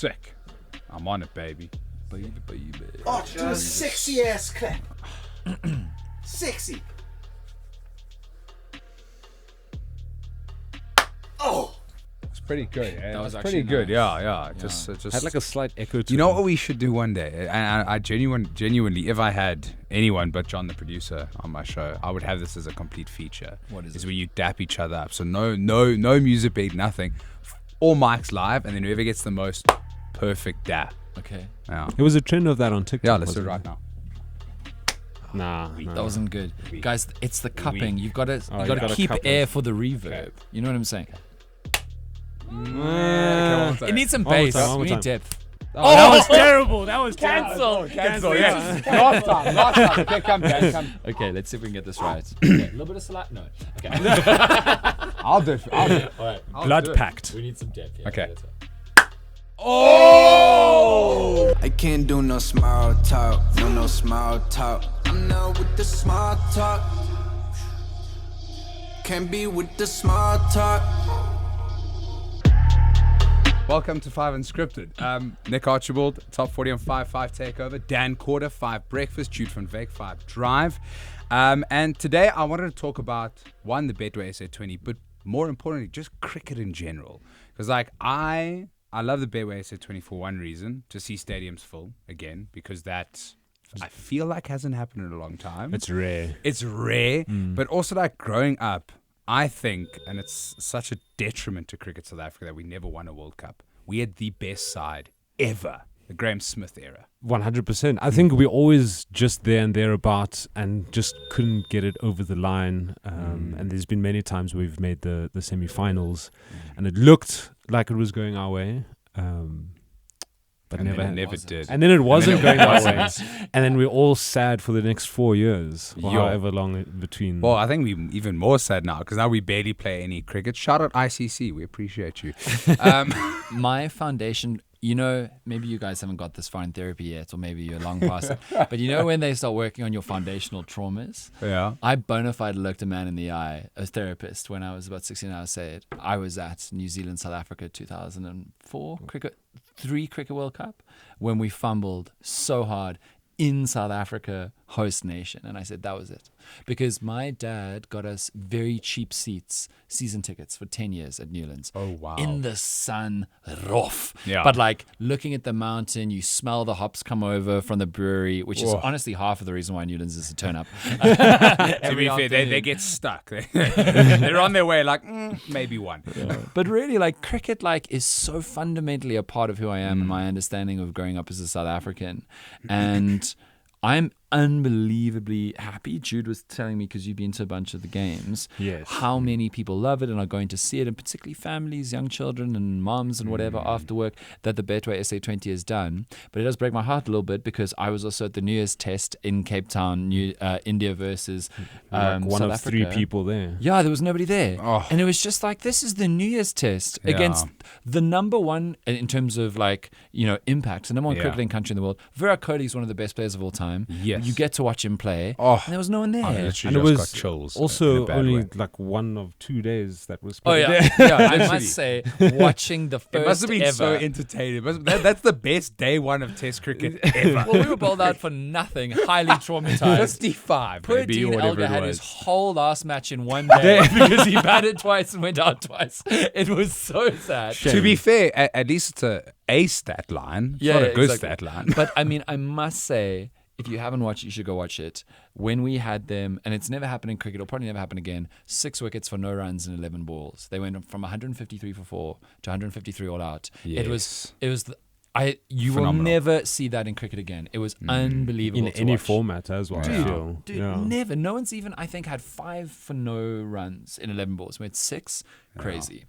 sick. I'm on it, baby. Baby. Oh, do a sexy ass clap. Sexy. Oh. It's pretty good. Eh? That was pretty actually good. nice. Yeah. It just Had like a slight echo to You know it. what we should do one day? And I genuinely, if I had anyone but John, the producer, on my show, I would have this as a complete feature. What is it? Where you dap each other up. So no music beat, nothing. All mics live, and then whoever gets the most perfect dap. Okay. Yeah. It was a trend of that on TikTok. Yeah, let's do it wasn't right now. Nah. That wasn't good. Guys, it's the cupping. You've got to you gotta keep cup air it. for the reverb. You know what I'm saying? Okay, It needs some One more bass. time, one more We need time. depth. Oh, that was terrible. That was Cancel. yes. Last time. Okay, come, Dan. Okay, let's see if we can get this right. Okay, a little bit of slack. No. Okay. I'll do it. All right. Blood packed. We need some depth. Yeah, Okay. that's right. Oh! I can't do no small talk, no small talk. I'm not with the small talk. Can't be with the small talk. Welcome to 5 Unscripted. Nick Archibald, Top 40 on 5 Takeover. Dan Corder, 5 Breakfast. Jude van Wyk, 5 Drive. And today I wanted to talk about, one, the Betway SA20, but more importantly, just cricket in general. Because I love the Betway SA20 for one reason, to see stadiums full again, because that, I feel like, hasn't happened in a long time. It's rare. It's rare, but also like growing up, I think, and it's such a detriment to cricket South Africa that we never won a World Cup. We had the best side ever, the Graham Smith era. 100%. I think we always just there and thereabouts and just couldn't get it over the line. And there's been many times we've made the semi-finals and it looked like it was going our way. But And never, then it never did. And then it wasn't then it going our way. And then we're all sad for the next 4 years, or Yo. however long in between. Well, I think we're even more sad now because now we barely play any cricket. Shout out ICC. We appreciate you. My foundation, you know, maybe you guys haven't got this far in therapy yet, or maybe you're long past it. But you know when they start working on your foundational traumas? Yeah. I bona fide looked a man in the eye, a therapist, when I was about 16. I said I was at New Zealand, South Africa, 2004 3 cricket World Cup, when we fumbled so hard in South Africa, host nation. And I said that was it. Because my dad got us very cheap season tickets for 10 years at Newlands. Oh, wow. In the sun, rough. Yeah. But like looking at the mountain, you smell the hops come over from the brewery, which is honestly half of the reason why Newlands is a turn up. To be fair, they get stuck. They're on their way like, maybe one. But really, like, cricket, like, is so fundamentally a part of who I am and my understanding of growing up as a South African. And I'm unbelievably happy. Jude was telling me, because you've been to a bunch of the games, Yes. how many people love it and are going to see it, and particularly families, young children and moms and whatever after work, that the Betway SA20 has done. But it does break my heart a little bit because I was also at the New Year's Test in Cape Town, India versus Like one South of Africa. 3 people there. Yeah, there was nobody there. Oh. And it was just like, this is the New Year's Test against the number one, in terms of like, you know, impact, the number one cricketing country in the world. Virat Kohli is one of the best players of all time. Yes. You get to watch him play. Oh. And there was no one there. I literally And just it was got chills. in also a bad only way. like 1 of 2 days that was Oh, played yeah. there. Yeah, I Literally. must say, watching the first It must have been ever. so entertaining. That's the best day one of Test cricket ever. Well, we were bowled out for nothing, highly traumatized. 55, Poor maybe, or Dean whatever Elgar it had was. his whole last match in one day because he batted twice and went out twice. It was so sad. To be fair, at least it's a stat line. It's not a good exactly. stat line. But I mean, I must say, if you haven't watched it, you should go watch it. When we had them, and it's never happened in cricket, it'll probably never happen again, 6 wickets for no runs and 11 balls. They went from 153 for 4 to 153 all out. It was you will Phenomenal. never see that in cricket again. It was unbelievable In to any watch. format as well. I feel. Dude, Yeah. never. No one's even, I think, had 5 for no runs in 11 balls. We had 6. Crazy.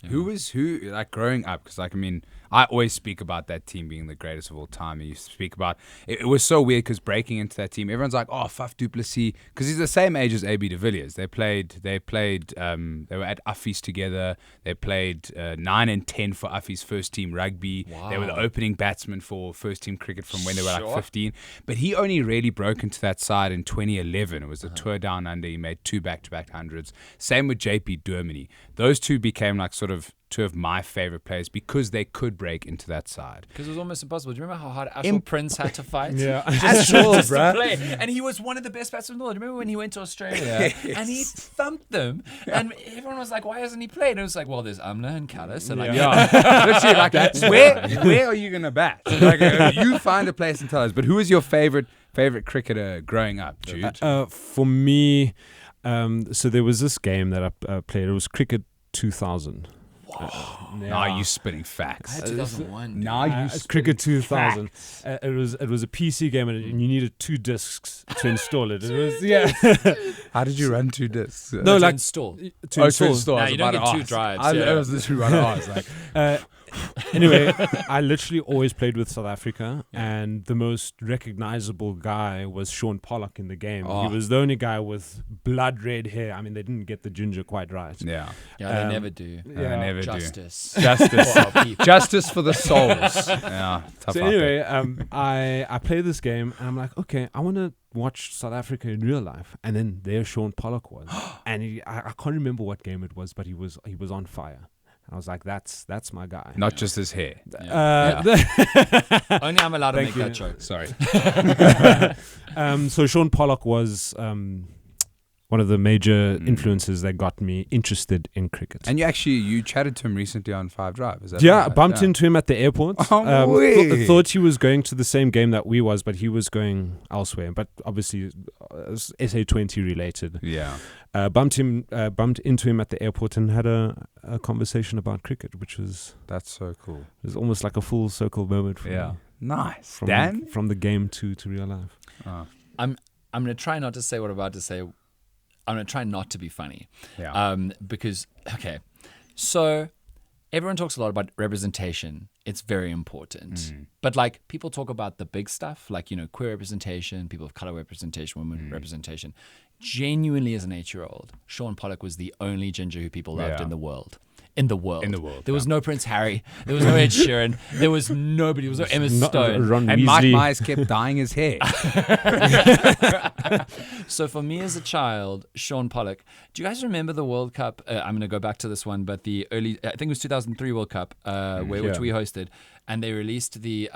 Who like growing up? Because like, I mean, I always speak about that team being the greatest of all time. And you speak about it was so weird because breaking into that team, everyone's like, oh, Faf du Plessis, because he's the same age as AB de Villiers. They were at Uffie's together. They played 9 and 10 for Uffie's first team rugby. Wow. They were the opening batsmen for first team cricket from when they were like 15. But he only really broke into that side in 2011. It was a tour down under. He made 2 back-to-back hundreds. Same with JP Dermody. Those two became like sort of two of my favorite players because they could break into that side. Because it was almost impossible. Do you remember how hard Ashwell Prince had to fight? Yeah. Ashwell, Just to bruh. play. And he was one of the best batsmen in the world. Remember when he went to Australia and he thumped them? And everyone was like, why hasn't he played? And it was like, well, there's Amla and Callis. And like, Yeah, literally, like where are you gonna bat? Like, you find a place and tell us. But who is your favorite cricketer growing up, Jude? For me, so there was this game that I played. It was Cricket 2000. Now you spitting facts. 2001. Now you Cricket 2000. It was a PC game and you needed 2 discs to install it. It was How did you run 2 discs? No, like install. to install. Nah, you don't get 2 drives. I was literally running. I was like, Anyway, I literally always played with South Africa, and the most recognizable guy was Sean Pollock in the game. Oh. He was the only guy with blood red hair. I mean, they didn't get the ginger quite right. yeah, Yeah, they never do. they never Justice. do. Justice, For our people. justice for the souls. Yeah, tough. So out there. anyway, I played this game, and I'm like, okay, I want to watch South Africa in real life. And then there Sean Pollock was, and I can't remember what game it was, but he was on fire. I was like, that's my guy. Not just his hair. Only I'm allowed to make Thank you. that joke. Sorry. So Sean Pollock was one of the major influences that got me interested in cricket. And you chatted to him recently on 5 Drive. Is that Yeah, right? I bumped into him at the airport. Oh, wee. Thought he was going to the same game that we was, but he was going elsewhere. But obviously, SA20 related. Yeah. Bumped into him at the airport and had a conversation about cricket, which was That's so cool. almost like a full circle moment for Yeah. me. Nice. From Dan? from the game to real life. Oh, I'm going to try not to say what I'm about to say. I'm going to try not to be funny. yeah. Because, okay, so everyone talks a lot about representation. It's very important. But like people talk about the big stuff, like, you know, queer representation, people of color representation, women representation. Genuinely, as an 8-year-old, Sean Pollock was the only ginger who people loved Yeah. in the world. In the world. There was yeah. no Prince Harry. There was no Ed Sheeran. There was nobody. There was no Emma Stone. Ron And Mike Weasley. Myers kept dyeing his hair. So for me as a child, Sean Pollock. Do you guys remember the World Cup? I'm going to go back to this one, but the early, I think it was 2003 World Cup, which we hosted, and they released the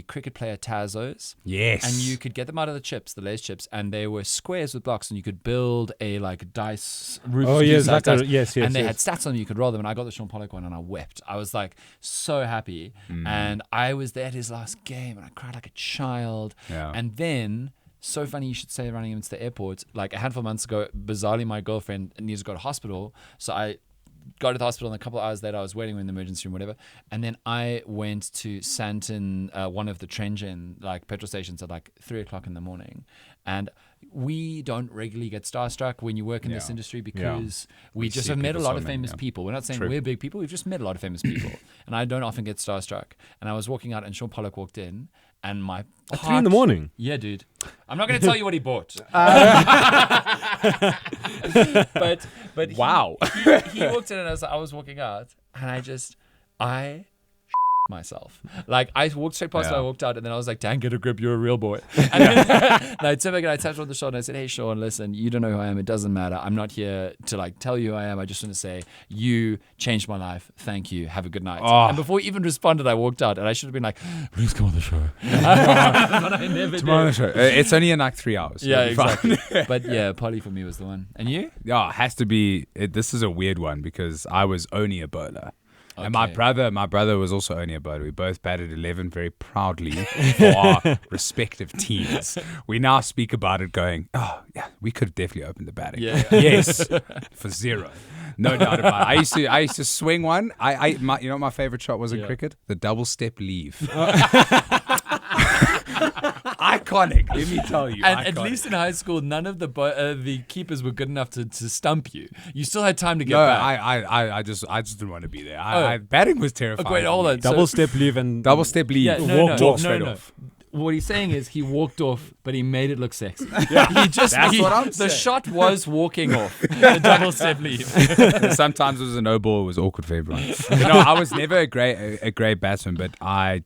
cricket player Tazos. Yes. And you could get them out of the chips, the Lay's chips, and they were squares with blocks, and you could build a like dice roof. Oh, yes, like a- yes, And they yes. had stats on them, you could roll them, and I got the Sean Pollock one, and I wept. I was like so happy, and I was there at his last game, and I cried like a child. Yeah. And then, so funny you should say, running him into the airport. Like a handful of months ago, bizarrely, my girlfriend needed to go to hospital, so I got to the hospital, and a couple of hours later I was waiting in the emergency room, whatever, and then I went to Santon, one of the Trengen like petrol stations at like 3:00 in the morning, and we don't regularly get starstruck when you work in this industry because we just see have met a people lot so of many, famous yeah. people. We're not saying True. we're big people, we've just met a lot of famous people, and I don't often get starstruck. And I was walking out, and Sean Pollock walked in, and my At 3 in the morning. Yeah, dude. I'm not going to tell you what he bought. But Wow. he walked in, and I was walking out, and I myself. Like I walked straight past him, I walked out, and then I was like, "Dan, get a grip, you're a real boy." And then and I turned back and I tapped him on the shoulder and I said, "Hey Sean, listen, you don't know who I am. It doesn't matter. I'm not here to like tell you who I am. I just want to say you changed my life. Thank you. Have a good night." Oh. And before he even responded, I walked out, and I should have been like, "Please come on the show." But I never did. It's only in like 3 hours. Yeah, It'll be fine. exactly. But yeah, Polly for me was the one. And you? Yeah, it has to be. This is a weird one because I was only a bowler. And my brother was also only a bowler. We both batted 11 very proudly for our respective teams. We now speak about it going, oh, yeah, we could have definitely opened the batting. Yeah. Yes, for 0. No doubt about it. I used to swing one. You know what my favorite shot was in cricket? The double step leave. Iconic, let me tell you. And iconic. at least in high school, none of the keepers were good enough to stump you. You still had time to get No, back. I just didn't want to be there. Batting was terrifying. wait, hold on. Double step leave and Double step leave. Yeah, no, walk straight no. off. What he's saying is he walked off, but he made it look sexy. He just That's what I'm the saying. shot was walking off. The double step leave. Sometimes it was a no ball. It was awkward for everyone. I was never a great batsman, but I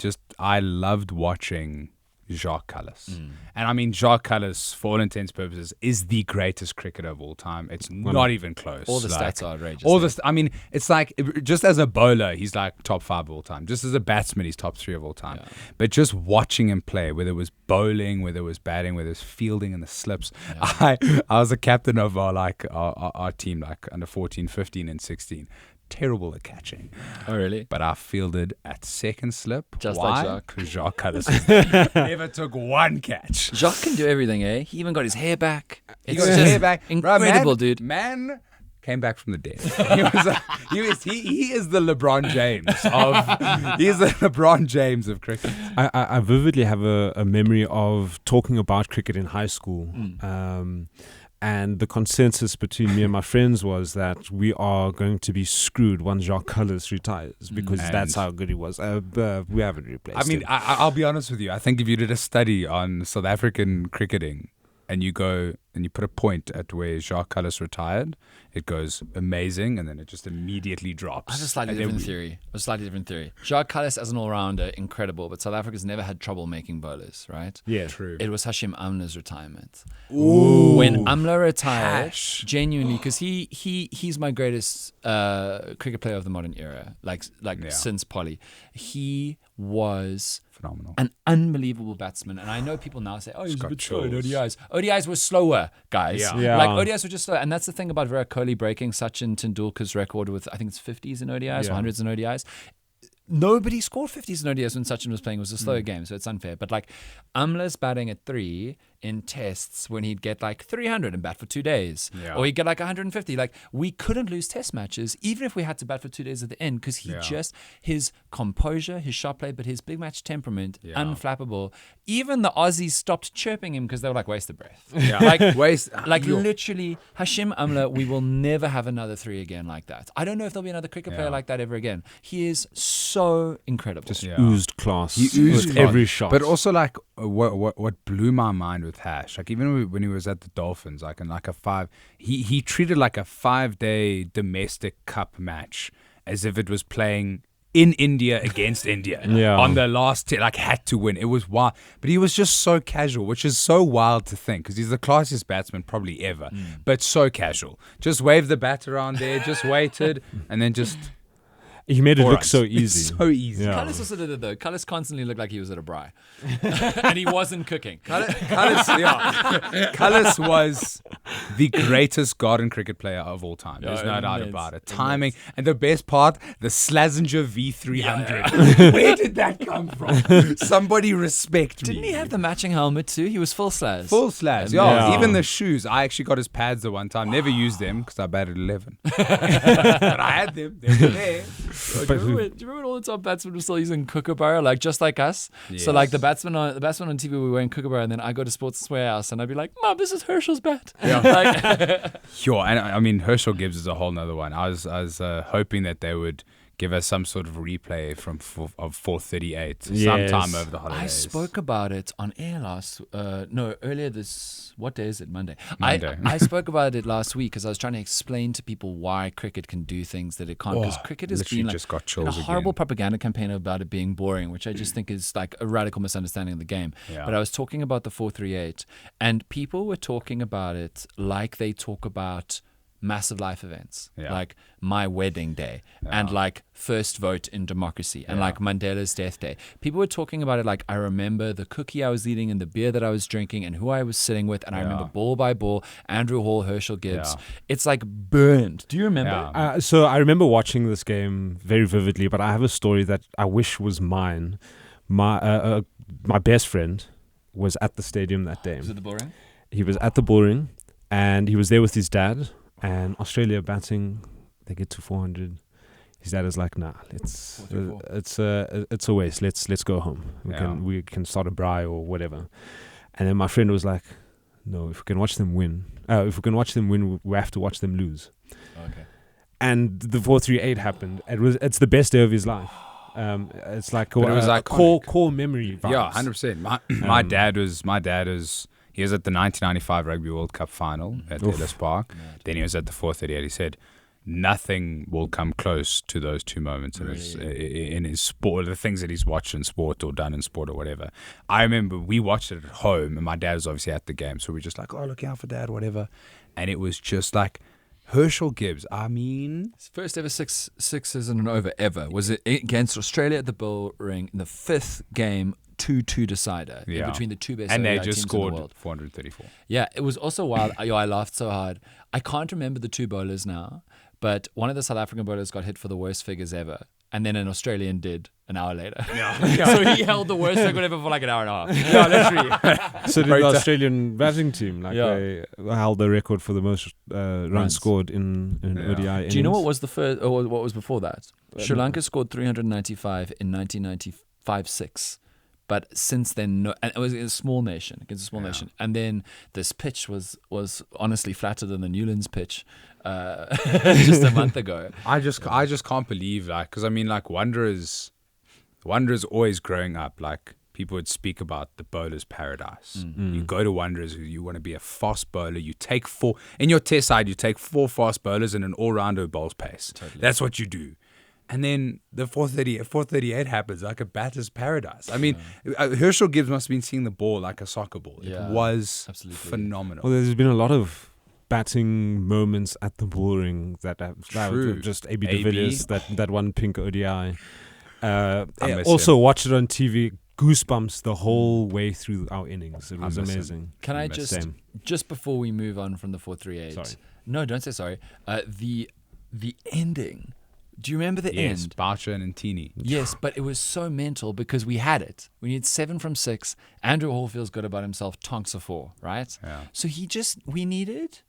loved watching Jacques Kallis. And I mean, Jacques Kallis, for all intents and purposes, is the greatest cricketer of all time. It's not even close. All the stats are outrageous. I mean, it's like, just as a bowler, he's like top 5 of all time. Just as a batsman, he's top 3 of all time. Yeah. But just watching him play, whether it was bowling, whether it was batting, whether it was fielding and the slips. I was a captain of our team, like under 14, 15, and 16. Terrible at catching. Oh, really? But I fielded at second slip. Just Why? like Jacques. Because Jacques Kallis never took one catch. Jacques can do everything, eh? He even got his hair back. He got his hair back. Incredible, dude. Man came back from the dead. He is the LeBron James of cricket. I vividly have a memory of talking about cricket in high school. And the consensus between me and my friends was that we are going to be screwed once Jacques Kallis retires because that's how good he was. We haven't replaced him. I'll be honest with you. I think if you did a study on South African cricketing and you go and you put a point at where Jacques Kallis retired, it goes amazing, and then it just immediately drops. I have a slightly different theory. Jacques Kallis as an all-rounder, incredible, but South Africa's never had trouble making bowlers, right? Yeah, True. It was Hashim Amla's retirement. Ooh. When Amla retired, Hash. genuinely, because he's my greatest cricket player of the modern era, since Polly. He was Phenomenal. an unbelievable batsman, and I know people now say, "Oh, he's a bit slow at chills. ODIs." ODIs were slower, guys. Yeah. Like ODIs were just slow, and that's the thing about Virat Kohli breaking Sachin Tendulkar's record with I think it's 50s in ODIs or 100s in ODIs. Nobody scored 50s in ODIs when Sachin was playing. It was a slow game, so it's unfair. But like Amla's batting at 3 in tests when he'd get like 300 and bat for 2 days, or he'd get like 150. Like we couldn't lose test matches even if we had to bat for 2 days at the end because his composure, his shot play, but his big match temperament, unflappable. Even the Aussies stopped chirping him because they were like waste of breath. Literally, Hashim Amla, we will never have another 3 again like that. I don't know if there'll be another cricket player like that ever again. He is so incredible. Just oozed class. He oozed with class. every shot. But also, like, what blew my mind with Hash, like, even when he was at the Dolphins, like, in like a 5, he treated like a 5-day domestic cup match as if it was playing in India against India on the last had to win. It was wild, but he was just so casual, which is so wild to think because he's the classiest batsman probably ever, but so casual. Just waved the bat around there, just waited, and then just. He made it look so easy. It's so easy. Yeah. Kallis also did it though. Kallis constantly looked like he was at a braai. And he wasn't cooking. Kallis was the greatest garden cricket player of all time. There's no doubt about it. Timing. And the best part, the Slazenger V300. Where did that come from? Somebody respect me. Didn't he have the matching helmet too? He was full slaz. Full slaz. Yeah. Even the shoes. I actually got his pads the one time. Never used them because I batted 11. But I had them. They were there. Do you remember when all the top batsmen were still using kookaburra, like just like us? Yes. So like the batsman on TV were wearing kookaburra, and then I go to Sports Warehouse and I'd be like, "Mom, this is Herschel's bat." Yeah. Sure, and I mean Herschel Gibbs is a whole nother one. I was hoping that they would give us some sort of replay of 438 sometime over the holidays. I spoke about it on air earlier this. What day is it? Monday. Monday. I spoke about it last week because I was trying to explain to people why cricket can do things that it can't. Because cricket has been like just got chills a horrible propaganda campaign about it being boring, which I just think is like a radical misunderstanding of the game. Yeah. But I was talking about the 438, and people were talking about it like they talk about massive life events, like my wedding day and like first vote in democracy and like Mandela's death day. People were talking about it like I remember the cookie I was eating and the beer that I was drinking and who I was sitting with, and I remember ball by ball, Andrew Hall, Herschel Gibbs. It's like burned. Do you remember? So I remember watching this game very vividly, but I have a story that I wish was mine. My best friend was at the stadium that day. Was it the bullring? He was at the bullring and he was there with his dad. And Australia batting, they get to 400. His dad is like, "Nah, it's a waste. Let's go home. We can start a braai or whatever." And then my friend was like, "No, if we can watch them win, we have to watch them lose." Okay. And the 438 happened. It's the best day of his life. It's like it was a core memory. Vibes. Yeah, 100%. My dad was. He was at the 1995 Rugby World Cup final at Ellis Park. Then he was at the 438. He said, nothing will come close to those two moments in his sport, the things that he's watched in sport or done in sport or whatever. I remember we watched it at home, and my dad was obviously at the game, so we're just like, oh, looking out for dad, whatever. And it was just like Herschel Gibbs. I mean, His first ever sixes and an over ever was it against Australia at the Bull Ring in the 5th game. 2-2 decider in between the two best and they ODI just teams scored in the world. 434. Yeah, it was also wild. I laughed so hard. I can't remember the two bowlers now, but one of the South African bowlers got hit for the worst figures ever, and then an Australian did an hour later. So he held the worst figure ever for like an hour and a half. Yeah, literally. So did the Australian batting team. Yeah. They held the record for the most runs scored in ODI. Do you know what was the first, or what was before that? Sri Lanka scored 395 in 1995-6. But since then, no, and it was a small nation against a small nation. And then this pitch was honestly flatter than the Newlands pitch just a month ago. I just can't believe, like, because I mean, like, Wanderers always growing up, like, people would speak about the bowler's paradise. You go to Wanderers, you want to be a fast bowler. You take 4 in your test side. You take 4 fast bowlers and an all-rounder who bowls pace. Totally. That's what you do. And then the 438 happens, like a batter's paradise. I mean, Herschel Gibbs must have been seeing the ball like a soccer ball. It was phenomenal. Well, there's been a lot of batting moments at the Bull Ring that just AB de Villiers, that one pink ODI. Also watched it on TV. Goosebumps the whole way through our innings. It was amazing. Can I just before we move on from the 438? Sorry. No, don't say sorry. The ending. Do you remember the Yes, end? Boucher and Ntini. Yes, but it was so mental because we had it. We needed 7 from 6. Andrew Hallfield's got about himself, Tonks of 4, right? Yeah. So we needed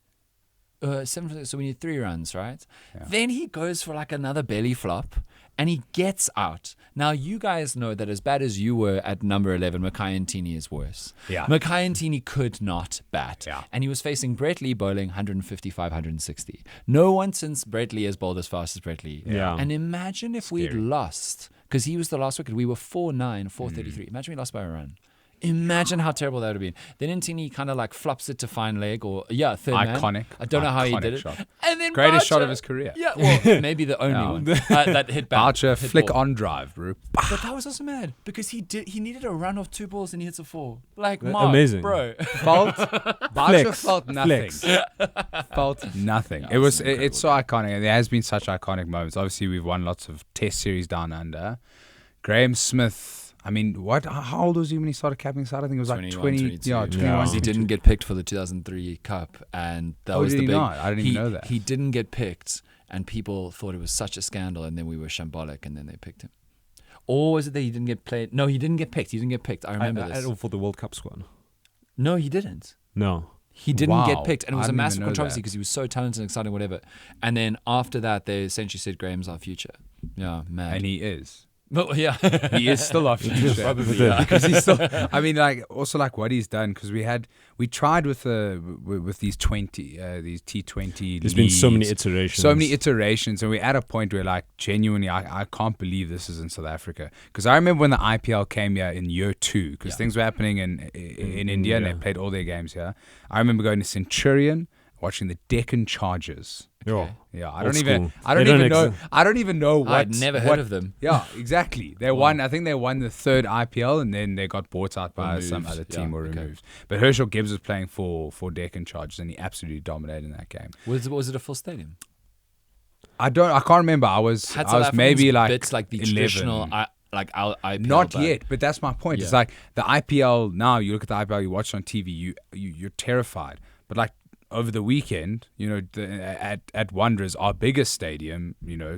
7 from 6, so we need 3 runs, right? Yeah. Then he goes for like another belly flop and he gets out. Now, you guys know that as bad as you were at number 11, Mackay Ntini is worse. Yeah. Mackay Ntini could not bat. Yeah. And he was facing Brett Lee bowling 155, 160. No one since Brett Lee has bowled as fast as Brett Lee. Yeah. And imagine if we'd lost, because he was the last wicket. We were 4-9, 433. Imagine we lost by a run. Imagine how terrible that would have been. Then Ntini kind of like flops it to fine leg third Iconic. man. I don't know how he did it. Shot. And then Greatest shot Boucher- of his career. Yeah, well, maybe the only one that hit back. Boucher hit flick ball. on drive, bro. But that was also mad because he needed a run of 2 balls and he hits a 4. Like, Mark, amazing. bro. Boucher felt nothing. Flex. Felt nothing. Yeah, It's so iconic, and there has been such iconic moments. Obviously, we've won lots of Test series down under. Graham Smith. I mean, how old was he when he started capping side? I think it was like 20. 22. Yeah, 21. He didn't get picked for the 2003 Cup, and that was did the he big. not? I didn't even know that. He didn't get picked, and people thought it was such a scandal, and then we were shambolic, and then they picked him. Or was it that he didn't get played? No, he didn't get picked. I remember this. At all for the World Cup squad. No, he didn't. No. He didn't Wow. get picked, and it was I a didn't massive even know controversy that. because he was so talented and exciting, whatever. And then after that, they essentially said Graham's our future. Yeah, man. And he is. Well, yeah, He is still our future. Probably, yeah. Because he's still. I mean, like also like what he's done, because we tried with these these T20. There's been so many leagues, iterations. and we're at a point where like genuinely I can't believe this is in South Africa, because I remember when the IPL came here in year 2, because things were happening in India and they played all their games here. I remember going to Centurion, watching the Deccan Chargers. Okay. Yeah, I Old don't even school. I don't even know what. I'd never heard of them. Yeah, exactly. They won. I think they won the 3rd IPL, and then they got bought out by some other team or removed. But Herschel Gibbs was playing for Deccan Chargers, and he absolutely dominated in that game. Was it a full stadium? I can't remember. I was maybe like bits like the 11. traditional IPL. Not but- yet, but that's my point. Yeah. It's like the IPL now. You look at the IPL, you watch it on TV, you're terrified. But like over the weekend, at Wanderers, our biggest stadium,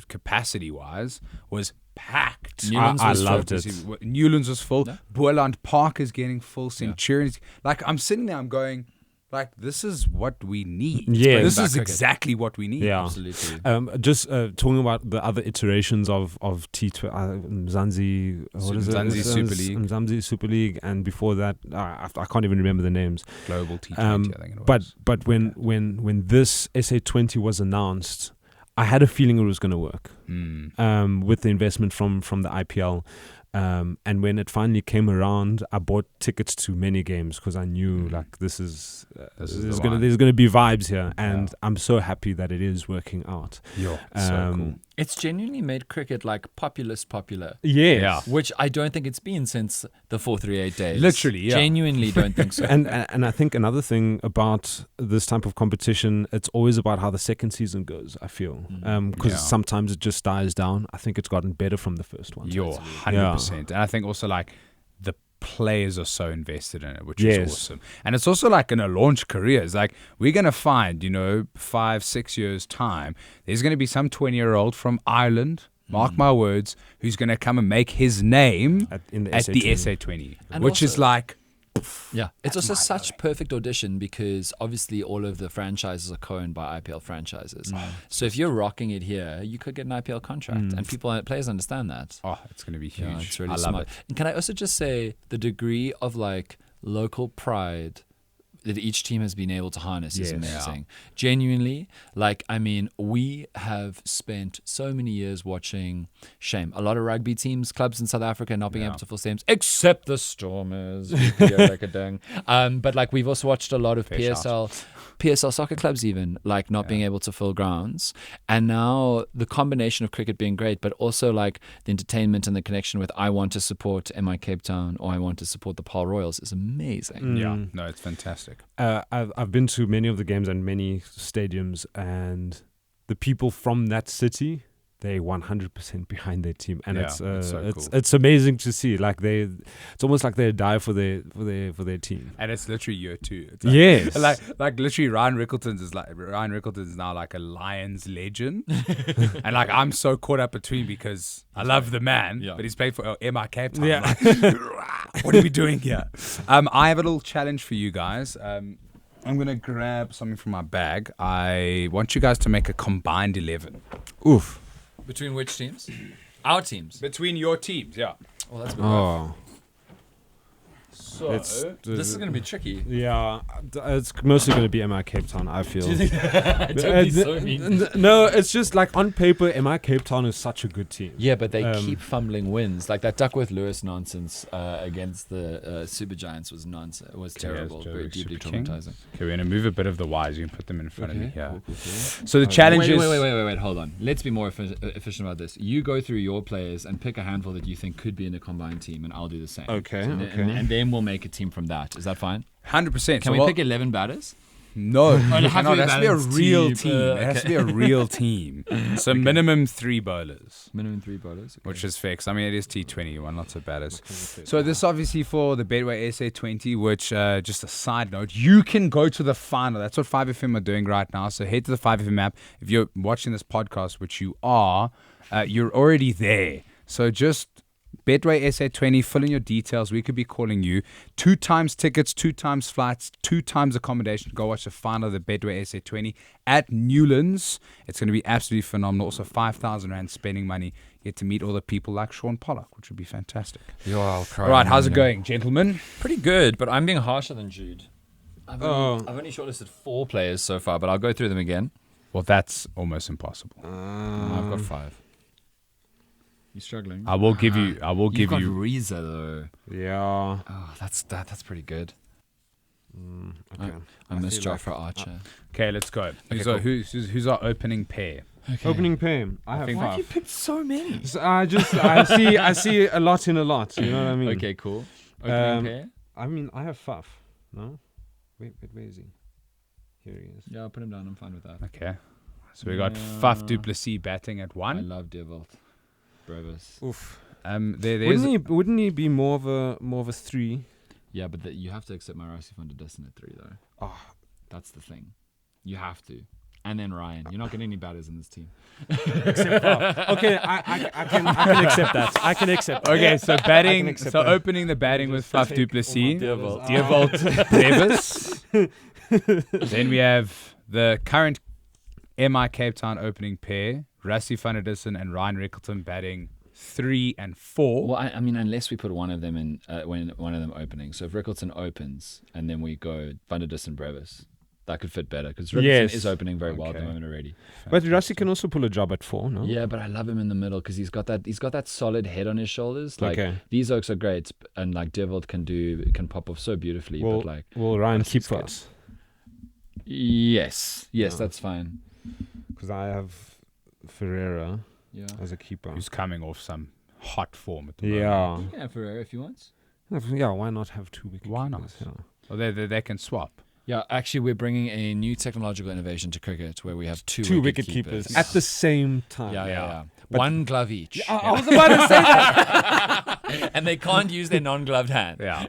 capacity wise, was packed. Newlands I was loved full. it. Newlands was full. Yeah. Boerland Park is getting full. Centurions. Like I'm sitting there, I'm going, like, this is what we need. Yeah. This Back is cricket. exactly what we need. Yeah. Absolutely. Just talking about the other iterations of Mzansi, what is it? Mzansi Super League. Mzansi Super League, and before that, I can't even remember the names. Global T20, I think it was. But when this SA20 was announced, I had a feeling it was going to work. With the investment from the IPL. And when it finally came around, I bought tickets to many games because I knew like there's gonna be vibes here, and I'm so happy that it is working out. So cool. It's genuinely made cricket like popular. Yeah. Which I don't think it's been since the 438 days. Literally, yeah. Genuinely don't think so. And I think another thing about this type of competition, it's always about how the second season goes, I feel. Because sometimes it just dies down. I think it's gotten better from the first one. You're 100%. And I think also like the players are so invested in it, which is awesome. And it's also like going to launch careers. Like we're going to find, 5-6 years time, there's going to be some 20-year-old from Ireland, mark my words, who's going to come and make his name at the SA20, which also, is like... Yeah, it's also such perfect audition because obviously all of the franchises are co-owned by IPL franchises. So if you're rocking it here, you could get an IPL contract, and players understand that. Oh, it's going to be huge. Yeah, it's really I smart. love it. And can I also just say the degree of like local pride that each team has been able to harness is amazing. Genuinely, we have spent so many years watching a lot of rugby teams, clubs in South Africa not being able to fill stadiums, except the Stormers. But like we've also watched a lot of PSL soccer clubs even like not being able to fill grounds, and now the combination of cricket being great but also like the entertainment and the connection with I want to support MI Cape Town or I want to support the Paarl Royals is amazing. No, it's fantastic. I've been to many of the games and many stadiums, and the people from that city, they 100% behind their team, and it's so cool. It's amazing to see. Like it's almost like they die for their team. And it's literally year two. It's like literally Ryan Rickleton's now like a Lions legend, and like I'm so caught up between because I love the man, but he's played for MI Cape Town. Like, what are we doing here? I have a little challenge for you guys. I'm gonna grab something from my bag. I want you guys to make a combined 11. Oof. Between which teams? Our teams. Between your teams, yeah. Well, that's a bit rough. So this is going to be tricky. Yeah, it's mostly going to be MI Cape Town, I feel. Do you think Don't be so mean. No, it's just like on paper, MI Cape Town is such a good team. Yeah, but they keep fumbling wins. Like that Duckworth Lewis nonsense against the Super Giants was nonsense. It was terrible, very deeply traumatizing. Okay, we're going to move a bit of the Ys. You can put them in front of me here. Cool. So the challenge is... Wait, hold on. Let's be more efficient about this. You go through your players and pick a handful that you think could be in a combined team, and I'll do the same. Okay. And then we'll make a team from that. Is that fine? 100%. Can we pick 11 batters? No, it has to be a real team. It has to be a real team. So minimum 3 bowlers. Minimum 3 bowlers. Okay. Which is fixed. I mean, it is T20, one lots of batters. So this is obviously for the Bedway SA20, which, just a side note, you can go to the final. That's what 5FM are doing right now. So head to the 5FM app. If you're watching this podcast, which you are, you're already there. So just... Bedway SA20, fill in your details. We could be calling you. 2 times tickets, 2 times flights, 2 times accommodation. Go watch the final of the Bedway SA20 at Newlands. It's going to be absolutely phenomenal. Also, 5,000 Rand spending money. You get to meet all the people like Sean Pollock, which would be fantastic. All right, how's it going, gentlemen? Pretty good, but I'm being harsher than Jude. I've only shortlisted 4 players so far, but I'll go through them again. Well, that's almost impossible. I've got 5. You're struggling. I will give you. You've got Reza though. Yeah. Oh, that's pretty good. Okay. I missed Jofra Archer. Okay, let's go. Okay, Who's our opening pair? Okay. Opening pair. I have 5. Why have you picked so many? So I see a lot in a lot. You know what I mean? Okay, cool. Opening pair. I mean, I have Faf. No. Wait, where is he? Here he is. Yeah, I'll put him down. I'm fine with that. Okay. So we got Faf du Plessis batting at 1. I love Deerveld. Brevis. Oof. Wouldn't he be more of a 3? Yeah, but you have to accept Marasi van der Dussen at 3 though. Oh, that's the thing. You have to. And then Ryan. You're not getting any batters in this team. Except okay, I can accept that. I can accept that. Okay, so batting. So that. Opening the batting with Faf du Plessis, Deerveld, Brevis. Then we have the current MI Cape Town opening pair. Rassie van der Dussen and Ryan Rickleton batting 3 and 4. Well, I mean, unless we put one of them in, when one of them opening. So if Rickleton opens and then we go van der Dussen, Brevis. that could fit better because Robertson Yes. is opening very well at the Okay. moment already. But Rassi can also pull a job at 4, no? Yeah, but I love him in the middle because he's got that solid head on his shoulders. Like Okay. these oaks are great, and like Devold can pop off so beautifully. Will, but like will Ryan Rassi's keep for good. us? yes, Yeah. that's fine. Because I have Ferreira Yeah, as a keeper. Who's coming off some hot form at the moment. Yeah. you can have Ferreira if you want. Yeah, why not have 2 wicket Why keepers? not? Yeah. Well, they can swap. Yeah, actually, we're bringing a new technological innovation to cricket where we have two Two wicket wicket keepers at the same time. Yeah. But- One glove each. I was about to say that. And they can't use their non-gloved hand. Yeah.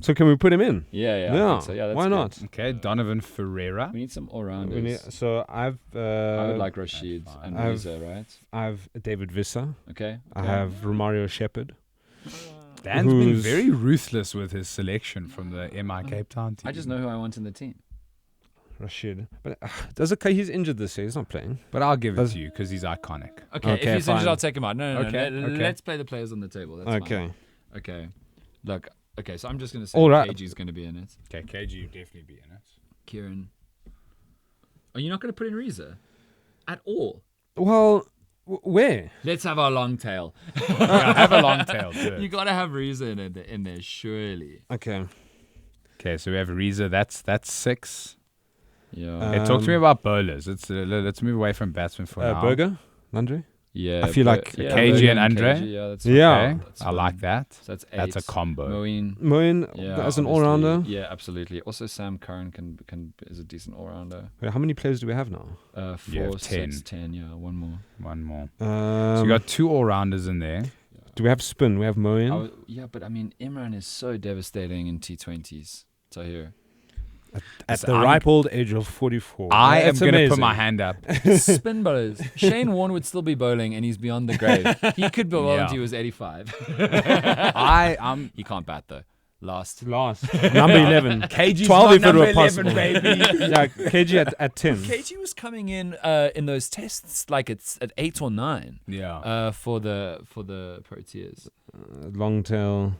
So can we put him in? Yeah. I Yeah. think so. Yeah, that's Why good. not? Okay, Donovan Ferreira. We need some all-rounders. So I've I would like Rashid fine. and I've- Reza, right? I've David Visser. Okay. I have Romario Shepherd. Dan's been Who's- very ruthless with his selection from the MI Cape Town team. I just know who I want in the team. Rashid. But he's injured this year. He's not playing. But I'll give it Does- to you because he's iconic. Okay, Okay, if he's fine. injured, I'll take him out. No. Okay, okay. Let's play the players on the table. That's fine. Okay. Okay. Look, okay, so I'm just going to say All right. KG's going to be in it. Okay, KG will definitely be in it. Kieran. Are you not going to put in Reza? At all? Well, where? Let's have our long tail. Yeah, have a long tail. Do You it. got to have Reza in there, surely. Okay. Okay, so we have Reza. That's 6. Yeah. Hey, talk to me about bowlers. Let's move away from batsmen for now. Berger? Landry? Yeah. I feel like yeah, KG Berger and Andre? KG, yeah, that's Yeah. fine. Okay, That's I fine. like that. So that's 8. That's a combo. Moeen. Moeen Yeah, as an obviously. all-rounder? Yeah, absolutely. Also, Sam Curran is a decent all-rounder. Wait, how many players do we have now? 4, have 6, 10. Yeah, one more. One more. So you got 2 all-rounders in there. Do we have spin? We have Moeen. Yeah, but I mean, Imran is so devastating in T20s. Tahir. At the I'm- ripe old age of 44. I am That's going to put amazing. my hand up. Spin bowlers. Shane Warne would still be bowling, and he's beyond the grave. He could bowl Yeah. until he was 85. I'm He can't bat though. Last. Last. Number 11. KG's 12 not if it number were 11, possible. baby. Yeah, KG at 10. KG was coming in those tests like it's at 8 or 9 Yeah. for the Proteas. Long tail.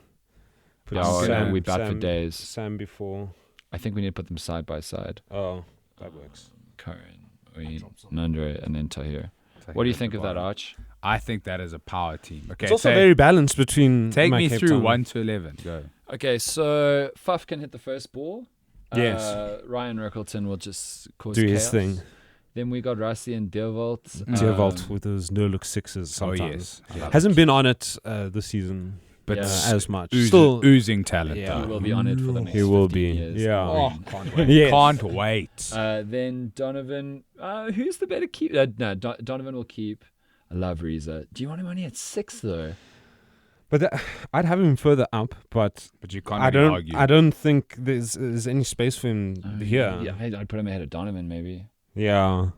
Put Yeah, Sam- we bat for Sam- days. Sam before. I think we need to put them side by side. Oh, that works. Curran, Nandre, and then Tahir. What do you think of that, Arch? I think that is a power team. Okay, It's also take, very balanced between. take my me Cape through Town. 1 to 11. Go. Okay, so Faf can hit the first ball. Yes. Ryan Rickleton will just cause Do chaos. his thing. Then we got Rassi and Deervolt. Deervolt with those no-look sixes Oh, sometimes. yes. Hasn't been on it this season But Yeah. as much. oozing talent. Yeah. He will be on it for the next He will 15 be. years. Yeah. Oh, can't wait. Yes. Can't wait. Then Donovan. Who's the better keeper? No, Donovan will keep. I love Reza. Do you want him only at 6 though? But I'd have him further up, but But you can't I really don't. argue. I don't think there's any space for him here. Yeah, I'd put him ahead of Donovan maybe. Yeah.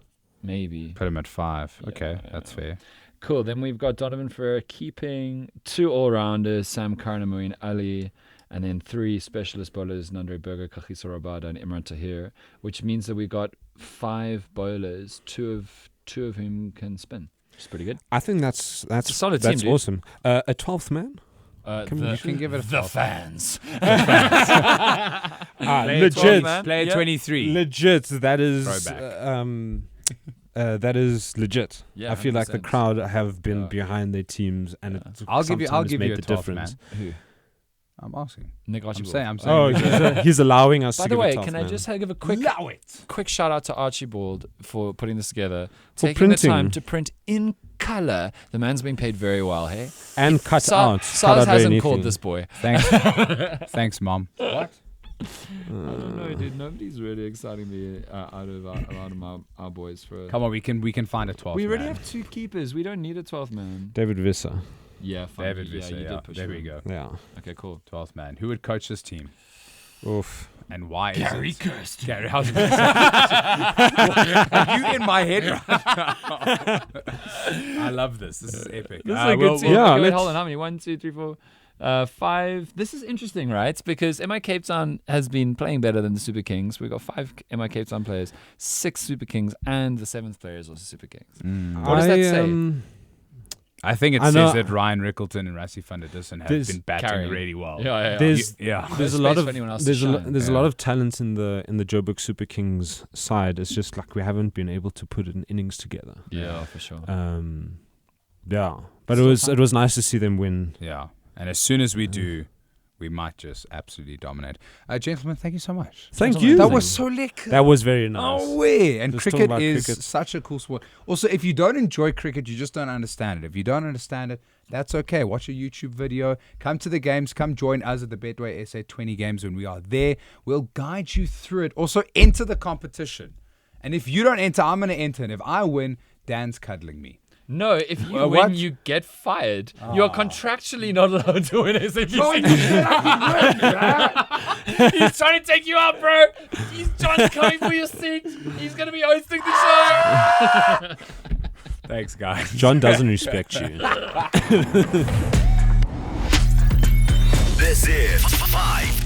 Maybe. Put him at 5. Yeah, Okay, yeah. that's fair. Cool. Then we've got Donovan for keeping, 2 all-rounders, Sam Curran, Moeen Ali, and then 3 specialist bowlers, Nandre Berger, Kagiso Rabada, and Imran Tahir, which means that we got 5 bowlers, two of whom can spin. Which is pretty good. I think that's a solid team, that's dude. awesome. A 12th man. You can give it a the 12. fans. Legit. man. Player Yeah. 23. Legit. That is. Throwback. That is legit. Yeah, I feel like the 100%. crowd have been Yeah. behind their teams, and Yeah. it I'll give you sometimes made a the 12th, difference. man. Who? I'm asking. Nick I'm Archibald. saying. Oh, he's allowing us By to the give way, a 12th can I man. just give a quick shout out to Archibald for putting this together, For taking the printing. time to print in color. The man's being paid very well, hey. and cut out. Cut SARS out hasn't anything. called this boy. Thanks. Thanks, Mom. What? I don't know, dude. Nobody's really exciting me out of our boys for. Come on, we can find a 12th. We already man. have 2 keepers. We don't need a 12th man. David Visser. Yeah, fine. David yeah, Visser. you Yeah, did push there him. we go. Yeah. Okay, cool. 12th man. Who would coach this team? Oof. And why is it? Kirst. Gary, how's it? Are you in my head right now? I love this. This is epic. This is a good team. yeah, Okay, wait, let's- hold on. How many? 1, 2, 3, 4, 5. This is interesting, right? Because MI Cape Town has been playing better than the Super Kings. We've got 5 MI Cape Town players, 6 Super Kings, and the 7th player is also Super Kings. What does that say? I think it I know- says that Ryan Rickleton and Rassie van der Dussen have There's- been batting Carrying. really well. There's Yeah. there's a space lot for of anyone else to there's a shine. there's a Yeah. lot of talent in the Joburg Super Kings side. It's just like we haven't been able to put an innings together. Yeah, for sure. Yeah, but Still it was nice to see them win. Yeah. And as soon as we do, we might just absolutely dominate. Gentlemen, thank you so much. Thank you. That was so lekker. That was very nice. Oh, way. And Just talking cricket about is cricket. such a cool sport. Also, if you don't enjoy cricket, you just don't understand it. If you don't understand it, that's okay. Watch a YouTube video. Come to the games. Come join us at the Betway SA 20 games when we are there. We'll guide you through it. Also, enter the competition. And if you don't enter, I'm going to enter. And if I win, Dan's cuddling me. No, if you What? win, you get fired. You are contractually not allowed to win SABC. He's trying to take you out, bro. John's coming for your seat. He's going to be hosting the show. Thanks, guys. John doesn't respect you. This is 5